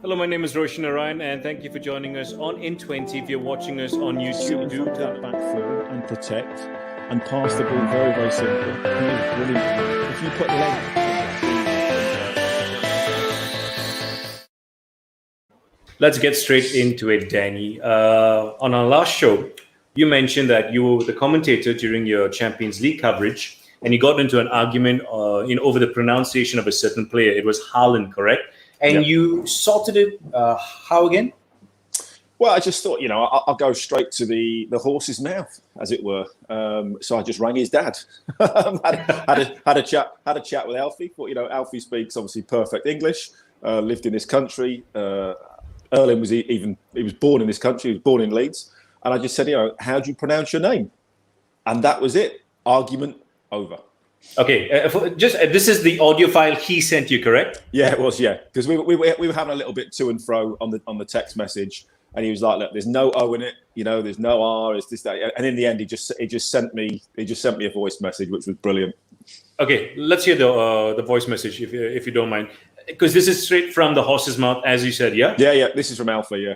Hello, my name is Roshan, Narayan, and thank you for joining us on In20. If you're watching us on YouTube, do that back foot and protect and pass the ball very, very simple. He is brilliant. If you put the leg... Let's get straight into it, Danny. On our last show, you mentioned that you were the commentator during your Champions League coverage, and you got into an argument over the pronunciation of a certain player. It was Haaland, correct? And you sorted it how again? Well, I just thought, I'll go straight to the horse's mouth, as it were. So I just rang his dad, had a chat with Alfie. Thought, Alfie speaks obviously perfect English. Lived in this country. Erling he was born in this country. He was born in Leeds, and I just said, how do you pronounce your name? And that was it. Argument over. Okay, this is the audio file he sent you, correct? Yeah, it was. Yeah, because we were having a little bit to and fro on the text message. And he was like, "Look, there's no O in it, there's no R. It's this, that." And in the end, he just sent me a voice message, which was brilliant. Okay, let's hear the voice message if you don't mind, because this is straight from the horse's mouth, as you said. Yeah. Yeah. This is from Alpha. Yeah.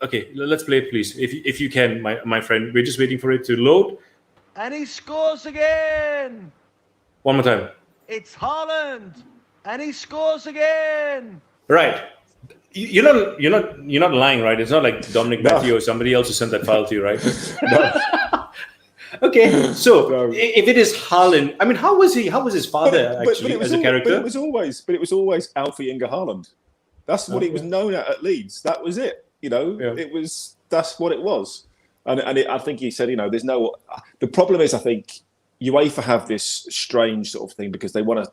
Okay, let's play it, please, if you can, my friend. We're just waiting for it to load. And he scores again. One more time. It's Haaland, and he scores again. Right. You're not lying, right? It's not like Dominic Matthew or somebody else who sent that file to you, right? Okay, so if it is Haaland, I mean, how was his father as a character? But it was always Alfie Inge Haaland. That's what he was known at Leeds. That was it. That's what it was. And I think he said, there's no. The problem is, I think UEFA have this strange sort of thing because they want to.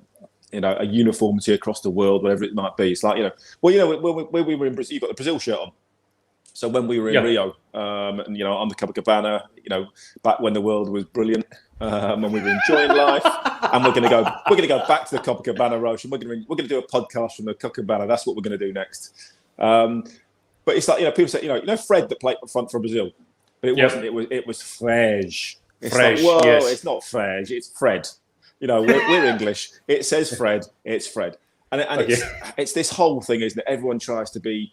A uniformity across the world, whatever it might be. It's like, when we were in Brazil, you got the Brazil shirt on. So when we were in Rio, and on the Copacabana, back when the world was brilliant, when we were enjoying life, and we're going to go back to the Copacabana, Roshan. We're going to do a podcast from the Copacabana. That's what we're going to do next. But it's like, people say, Fred that played up front for Brazil, but it wasn't. It was Fred. It's like, whoa, yes. It's not Fred. It's Fred. We're English. It says Fred. It's Fred, and it's this whole thing, isn't it? Everyone tries to be.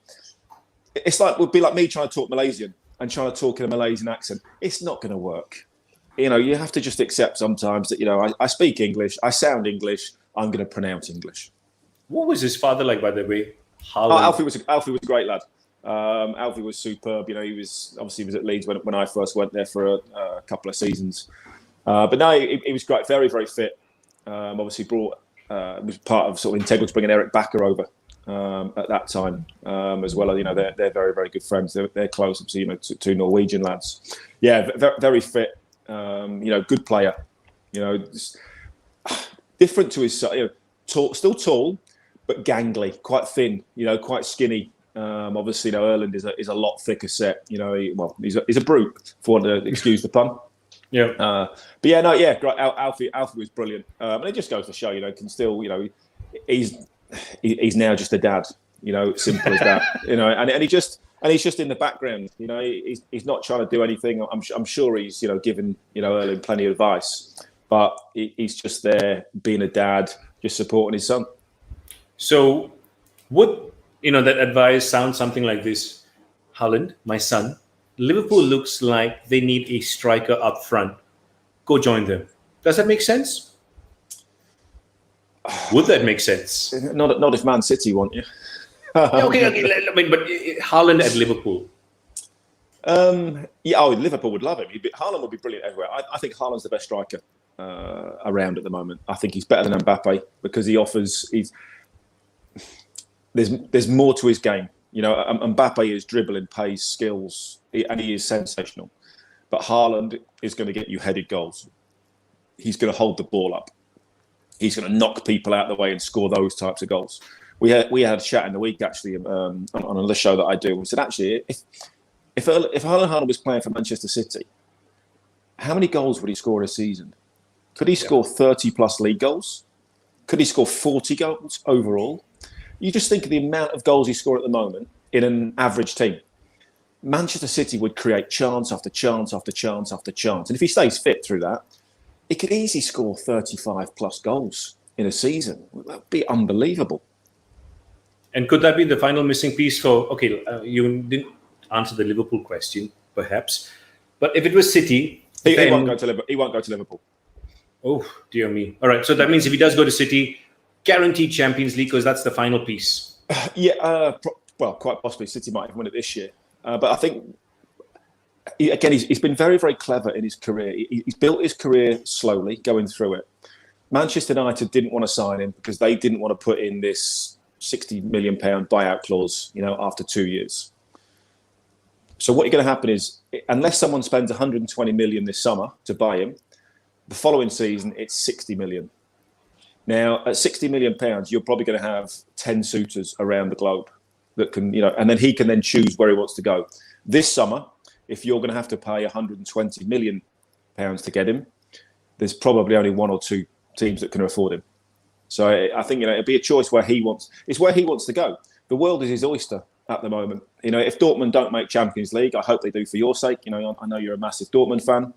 It's like would be like me trying to talk Malaysian and trying to talk in a Malaysian accent. It's not going to work. You have to just accept sometimes that I speak English. I sound English. I'm going to pronounce English. What was his father like, by the way? Alfie was a great lad. Alfie was superb. He was at Leeds when I first went there for a couple of seasons. But no, he was great, very, very fit. Obviously was part of sort of integral to bringing Eric Bakker over at that time as well. They're very, very good friends. They're close, obviously, two Norwegian lads. Yeah, very, very fit. Good player. Different to his tall, still tall, but gangly, quite thin. Quite skinny. Obviously, Erland is a lot thicker set. He's a brute, for want to excuse the pun. Yeah. Great. Alfie was brilliant. And it just goes to show, can still, he's now just a dad, simple as that, and he's just in the background, he's not trying to do anything. I'm sure he's, given, Erling plenty of advice, but he's just there being a dad, just supporting his son. So would, that advice sound something like this? Haaland, my son, Liverpool looks like they need a striker up front. Go join them. Does that make sense? Would that make sense? Not if Man City want you. Okay. I mean, but Haaland at Liverpool. Liverpool would love him. Haaland would be brilliant everywhere. I think Haaland's the best striker around at the moment. I think he's better than Mbappe because he offers. There's more to his game. Mbappe is dribbling, pace, skills, and he is sensational. But Haaland is going to get you headed goals. He's going to hold the ball up. He's going to knock people out of the way and score those types of goals. We had a chat in the week actually on another show that I do. We said actually, if Haaland was playing for Manchester City, how many goals would he score a season? Could he score 30 plus league goals? Could he score 40 goals overall? You just think of the amount of goals he scored at the moment in an average team. Manchester City would create chance after chance after chance after chance. And if he stays fit through that, he could easily score 35 plus goals in a season. That would be unbelievable. And could that be the final missing piece for? Okay, you didn't answer the Liverpool question, perhaps, but if it was City, he won't go to Liverpool. He won't go to Liverpool. Oh dear me! All right, so that means if he does go to City, guaranteed Champions League because that's the final piece. Yeah, well, quite possibly City might even win it this year, but I think. Again, he's been very, very clever in his career. He's built his career slowly, going through it. Manchester United didn't want to sign him because they didn't want to put in this £60 million buyout clause, after 2 years. So what you're going to happen is, unless someone spends 120 million this summer to buy him, the following season it's 60 million. Now, at £60 million, you're probably going to have 10 suitors around the globe that can, and then he can then choose where he wants to go. This summer, if you're going to have to pay 120 million pounds to get him, there's probably only one or two teams that can afford him. So I think it'd be a choice where he wants. It's where he wants to go. The world is his oyster at the moment. If Dortmund don't make Champions League, I hope they do for your sake. I know you're a massive Dortmund fan,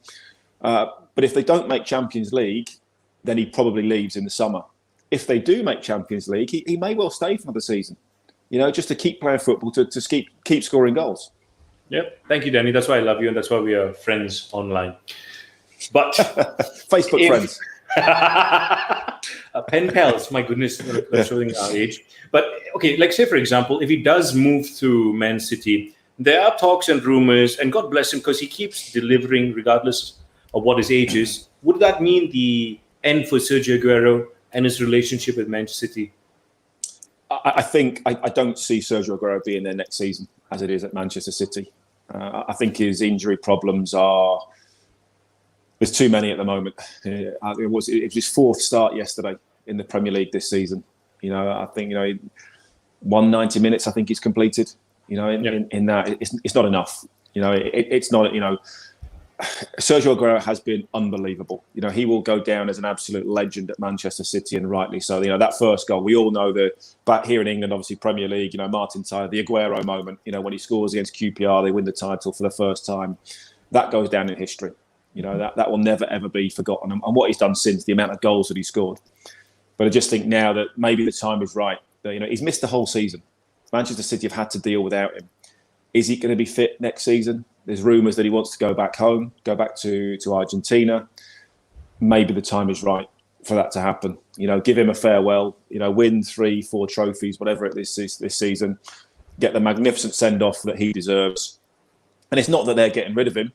but if they don't make Champions League, then he probably leaves in the summer. If they do make Champions League, he may well stay for another season. Just to keep playing football, to keep scoring goals. Yep. Thank you, Danny. That's why I love you, and that's why we are friends online. But Facebook friends. Pen pals, my goodness, they're showing our age. But okay, like say for example, if he does move to Man City, there are talks and rumors, and God bless him because he keeps delivering regardless of what his age is. Would that mean the end for Sergio Aguero and his relationship with Manchester City? I think I don't see Sergio Aguero being there next season as it is at Manchester City. I think his injury problems there's too many at the moment. It was his fourth start yesterday in the Premier League this season. I think 190 minutes. I think he's completed. In that it's not enough. It's not. Sergio Aguero has been unbelievable. He will go down as an absolute legend at Manchester City, and rightly so. That first goal, we all know back here in England, obviously Premier League, Martin Tyler, the Aguero moment, when he scores against QPR, they win the title for the first time. That goes down in history. That will never, ever be forgotten. And what he's done since, the amount of goals that he scored. But I just think now that maybe the time is right. That, he's missed the whole season. Manchester City have had to deal without him. Is he going to be fit next season? There's rumours that he wants to go back home, go back to Argentina. Maybe the time is right for that to happen. Give him a farewell. Win 3-4 trophies, whatever it is this season. Get the magnificent send-off that he deserves. And it's not that they're getting rid of him.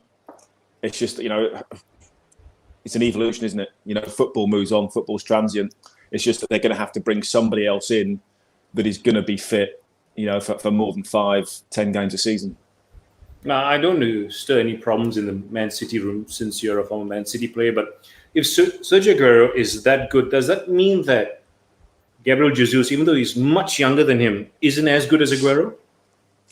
It's just, it's an evolution, isn't it? Football moves on. Football's transient. It's just that they're going to have to bring somebody else in that is going to be fit, for more than 5-10 games a season. Now, I don't stir any problems in the Man City room since you're a former Man City player, but if Sergio Aguero is that good, does that mean that Gabriel Jesus, even though he's much younger than him, isn't as good as Aguero?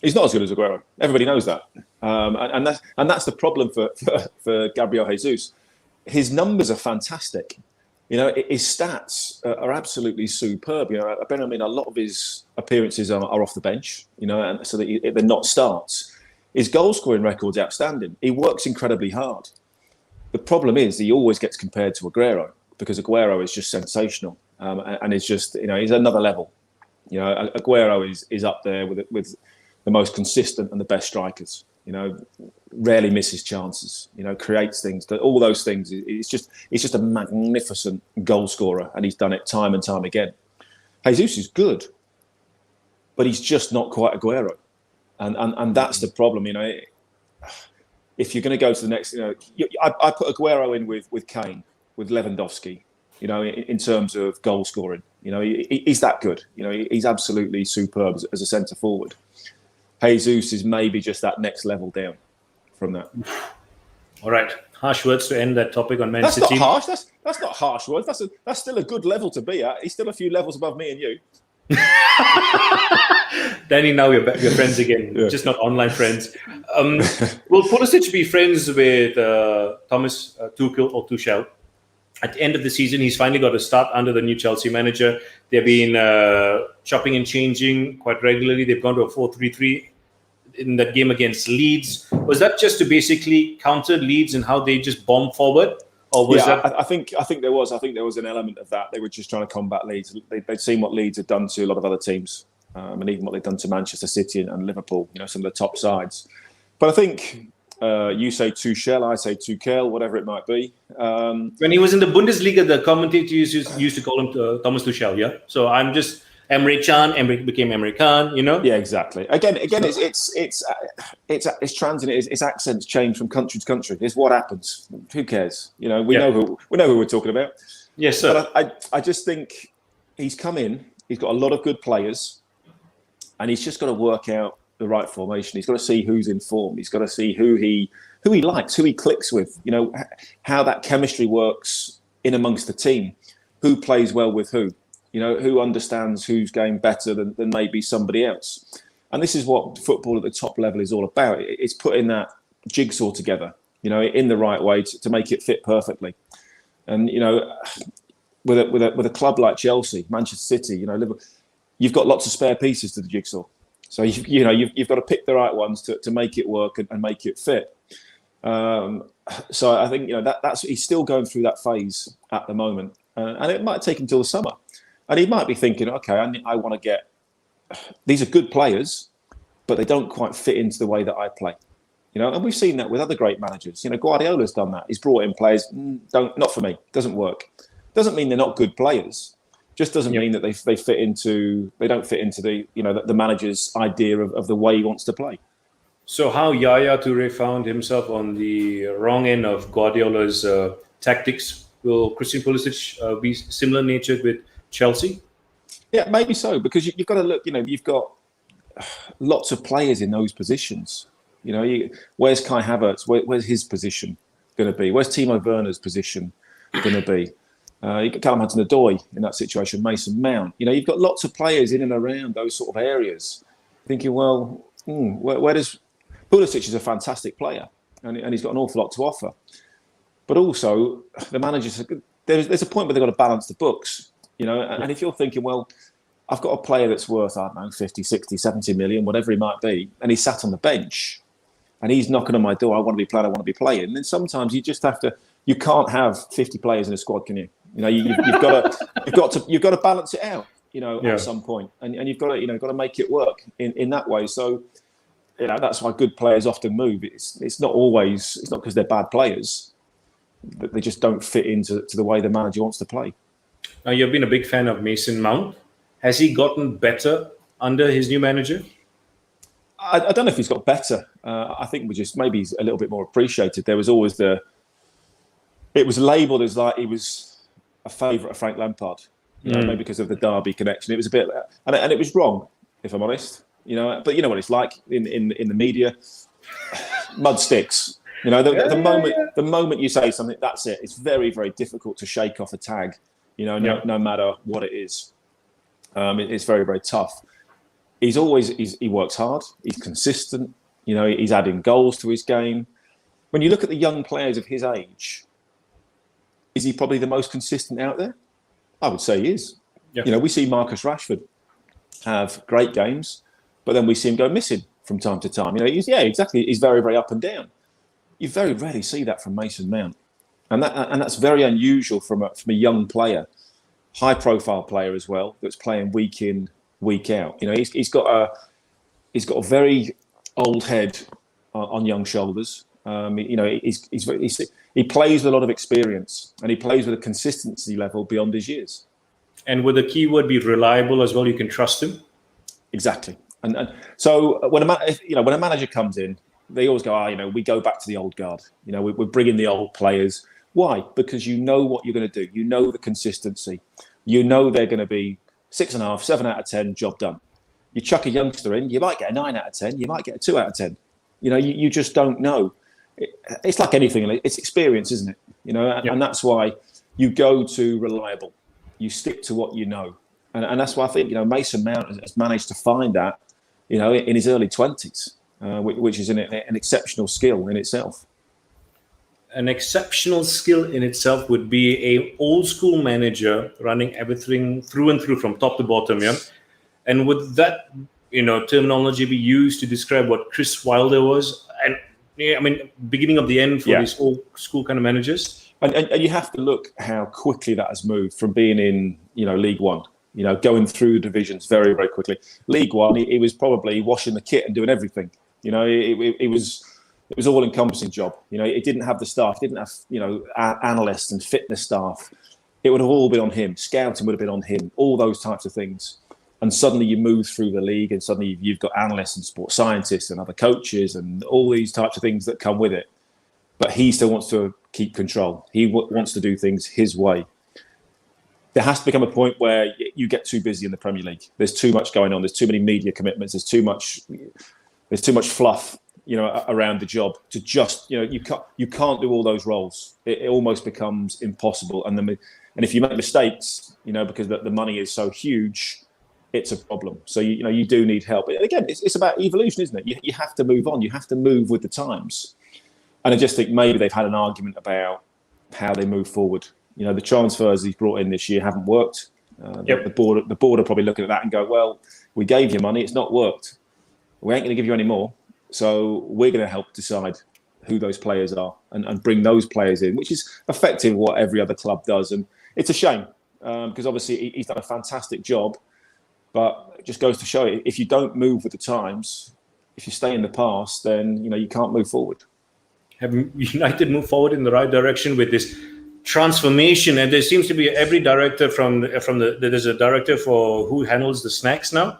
He's not as good as Aguero. Everybody knows that. And that's the problem for Gabriel Jesus. His numbers are fantastic. His stats are absolutely superb. A lot of his appearances are off the bench, and so that they're not starts. His goal-scoring record's outstanding. He works incredibly hard. The problem is he always gets compared to Aguero because Aguero is just sensational, and it's just he's another level. Aguero is up there with the most consistent and the best strikers. Rarely misses chances. Creates things. All those things. It's just a magnificent goal scorer, and he's done it time and time again. Jesus is good, but he's just not quite Aguero. And that's the problem, If you're going to go to the next, I put Aguero in with Kane, with Lewandowski, in terms of goal scoring. He's that good. He's absolutely superb as a centre forward. Jesus is maybe just that next level down from that. All right, harsh words to end that topic on Man City. That's not harsh. That's not harsh words. That's still a good level to be at. He's still a few levels above me and you. Danny, now we're friends again, just not online friends. Will Pulisic be friends with Thomas Tuchel or Tuchel? At the end of the season, he's finally got a start under the new Chelsea manager. They've been chopping and changing quite regularly. They've gone to a 4-3-3 in that game against Leeds. Was that just to basically counter Leeds and how they just bombed forward? Or was that... I think there was. I think there was an element of that. They were just trying to combat Leeds. They'd seen what Leeds had done to a lot of other teams. and even what they've done to Manchester City and Liverpool, some of the top sides. But I think you say Tuchel, I say Tuchel, whatever it might be. When he was in the Bundesliga, the commentators used to call him Thomas Tuchel, yeah? So I'm just Emre Can, Emre became Emre Can, Yeah, exactly. Again, it's transient. Its accents change from country to country. It's what happens. Who cares? We know who we're talking about. Yes, sir. But I just think he's come in. He's got a lot of good players, and he's just got to work out the right formation. He's got to see who's in form. He's got to see who he likes, who he clicks with. How that chemistry works in amongst the team. Who plays well with who? Who understands who's going better than maybe somebody else. And this is what football at the top level is all about. It's putting that jigsaw together, in the right way to make it fit perfectly. And, with a club like Chelsea, Manchester City, Liverpool, you've got lots of spare pieces to the jigsaw. So, you've got to pick the right ones to make it work and make it fit. So I think, that's he's still going through that phase at the moment. And it might take him till the summer. And he might be thinking, okay, I want to get... These are good players, but they don't quite fit into the way that I play. And we've seen that with other great managers. Guardiola's done that. He's brought in players, not for me, doesn't work. Doesn't mean they're not good players. Just doesn't mean that they don't fit into the manager's idea of the way he wants to play. So how Yaya Toure found himself on the wrong end of Guardiola's tactics, will Christian Pulisic be similar natured with Chelsea? Yeah, maybe so, because you've got to look, you've got lots of players in those positions. Where's Kai Havertz? Where's his position going to be? Where's Timo Werner's position going to be? You've got Callum Hudson-Odoi in that situation, Mason Mount. You've got lots of players in and around those sort of areas. Thinking, well, where does... Pulisic is a fantastic player, and he's got an awful lot to offer. But also, the managers... There's a point where they've got to balance the books. And if you're thinking, well, I've got a player that's worth, I don't know, 50, 60, 70 million, whatever he might be, and he's sat on the bench, and he's knocking on my door, I want to be playing. And then sometimes you just have to... You can't have 50 players in a squad, can you? You've got to balance it out, at some point, and you've got to make it work in that way. So, that's why good players often move. It's not because they're bad players, that they just don't fit into the way the manager wants to play. Now, you've been a big fan of Mason Mount. Has he gotten better under his new manager? I don't know if he's got better. I think maybe he's a little bit more appreciated. There was always it was labelled as like he was a favourite of Frank Lampard, maybe because of the Derby connection. It was a bit, and it was wrong, if I'm honest. But you know what it's like in the media. Mud sticks. The moment you say something, that's it. It's very, very difficult to shake off a tag. No matter what it is. It's very, very tough. He works hard. He's consistent. He's adding goals to his game. When you look at the young players of his age, is he probably the most consistent out there? I would say he is. Yeah. We see Marcus Rashford have great games, but then we see him go missing from time to time. He's very, very up and down. You very rarely see that from Mason Mount, and that's very unusual from a young player, high-profile player as well, that's playing week in, week out. He's got a very old head on young shoulders. He plays with a lot of experience, and he plays with a consistency level beyond his years. And would the key word be reliable as well? You can trust him. Exactly. And so when a manager comes in, they always go, we go back to the old guard. We're bringing the old players. Why? Because you know what you're going to do. You know the consistency. They're going to be 6.5, 7 out of 10, job done. You chuck a youngster in, you might get a 9 out of 10, you might get a 2 out of 10. You just don't know. It's like anything. It's experience, isn't it? And that's why you go to reliable. You stick to what you know. And that's why I think, Mason Mount has managed to find that, in his early 20s, which is an exceptional skill in itself. An exceptional skill in itself would be an old school manager running everything through and through from top to bottom, yeah? And would that, terminology be used to describe what Chris Wilder was? And beginning of the end for these old school kind of managers? And you have to look how quickly that has moved from being in, League One, going through the divisions very, very quickly. League One, he was probably washing the kit and doing everything. It was all-encompassing job. It didn't have the staff, it didn't have, analysts and fitness staff. It would have all been on him. Scouting would have been on him. All those types of things. And suddenly you move through the league, and suddenly you've got analysts and sports scientists and other coaches and all these types of things that come with it. But he still wants to keep control. He wants to do things his way. There has to become a point where you get too busy in the Premier League. There's too much going on. There's too many media commitments. There's too much fluff, around the job to just, you can't do all those roles. It almost becomes impossible. And if you make mistakes, because the money is so huge, it's a problem. So you do need help. But again, it's about evolution, isn't it? You have to move on. You have to move with the times. And I just think maybe they've had an argument about how they move forward. The transfers he's brought in this year haven't worked. The board are probably looking at that and go, well, we gave you money, it's not worked. We ain't going to give you any more. So we're going to help decide who those players are and bring those players in, which is effectively what every other club does. And it's a shame because obviously he's done a fantastic job, but it just goes to show if you don't move with the times, if you stay in the past, then you can't move forward. Have United moved forward in the right direction with this transformation? And there seems to be every director there's a director for who handles the snacks now.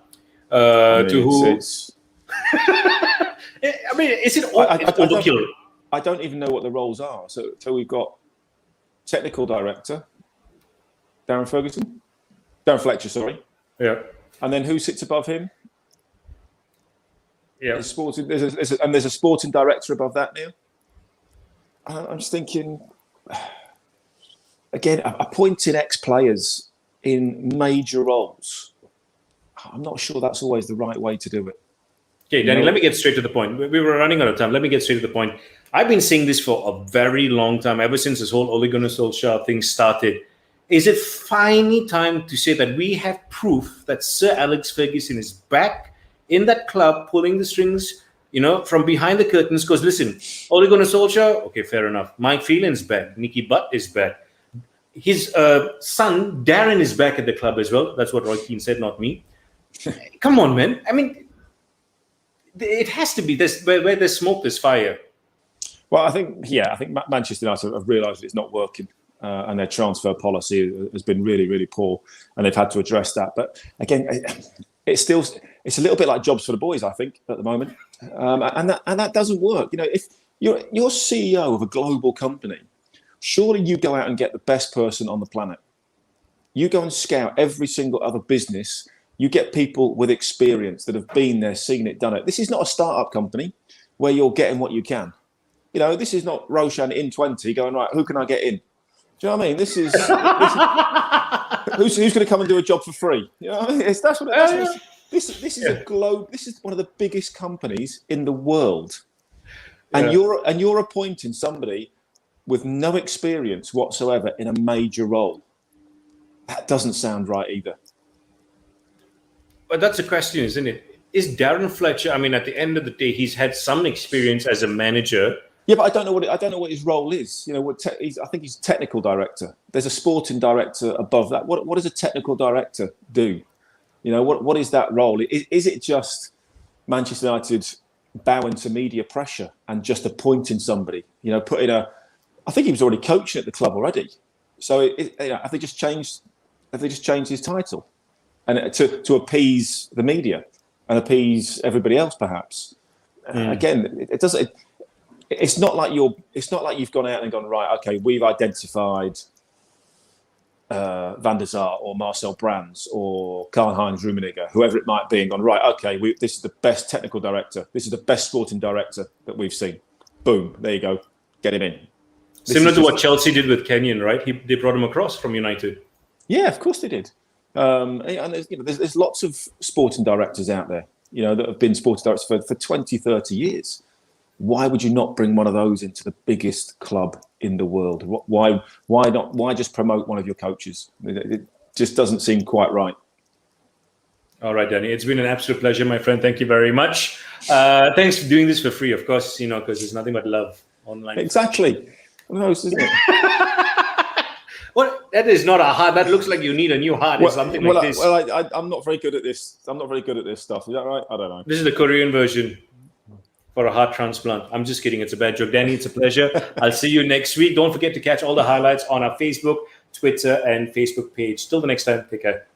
Is it overkill? I don't even know what the roles are. So we've got technical director, Darren Fletcher, sorry. Yeah. And then who sits above him? Yeah. There's a sporting director above that now. I'm just thinking, again, appointing ex-players in major roles. I'm not sure that's always the right way to do it. Okay, Danny, let me get straight to the point. We were running out of time. Let me get straight to the point. I've been saying this for a very long time, ever since this whole Ole Gunnar Solskjaer thing started. Is it finally time to say that we have proof that Sir Alex Ferguson is back in that club, pulling the strings, from behind the curtains? Because listen, Ole Gunnar Solskjaer, okay, fair enough. Mike Phelan's back. Nicky Butt is back. His son, Darren, is back at the club as well. That's what Roy Keane said, not me. Come on, man. I mean, it has to be this where there's smoke, there's fire. Well, I think Manchester United have realised that it's not working, and their transfer policy has been really, really poor, and they've had to address that. But again, it's a little bit like jobs for the boys, I think, at the moment, and that doesn't work. If you're CEO of a global company, surely you go out and get the best person on the planet. You go and scout every single other business. You get people with experience that have been there, seen it, done it. This is not a startup company where you're getting what you can. This is not Roshan in 20 going, right, who can I get in? Do you know what I mean? This is who's going to come and do a job for free? This is a globe. This is one of the biggest companies in the world, and you're appointing somebody with no experience whatsoever in a major role. That doesn't sound right either. But that's a question, isn't it? Is Darren Fletcher? I mean, at the end of the day, he's had some experience as a manager. Yeah, but I don't know what his role is. I think he's technical director. There's a sporting director above that. What does a technical director do? What is that role? Is it just Manchester United bowing to media pressure and just appointing somebody? I think he was already coaching at the club already. So have they just changed his title? And to appease the media and appease everybody else, perhaps. Again, it doesn't. It's not like you've gone out and gone, right. Okay, we've identified Van der Sar or Marcel Brands or Karl-Heinz Rummenigge, whoever it might be, and gone, right. Okay, this is the best technical director. This is the best sporting director that we've seen. Boom, there you go. Get him in. Similar to what Chelsea did with Kenyon, right? They brought him across from United. Yeah, of course they did. And there's lots of sporting directors out there, that have been sporting directors for 20, 30 years. Why would you not bring one of those into the biggest club in the world? Why not? Why just promote one of your coaches? It just doesn't seem quite right. All right, Danny. It's been an absolute pleasure, my friend. Thank you very much. Thanks for doing this for free, of course, because there's nothing but love online. Exactly. Isn't it? What? That is not a heart. That looks like you need a new heart. It's something like this. I'm not very good at this. I'm not very good at this stuff. Is that right? I don't know. This is the Korean version for a heart transplant. I'm just kidding. It's a bad joke. Danny, it's a pleasure. I'll see you next week. Don't forget to catch all the highlights on our Facebook, Twitter, and Facebook page. Till the next time, take care.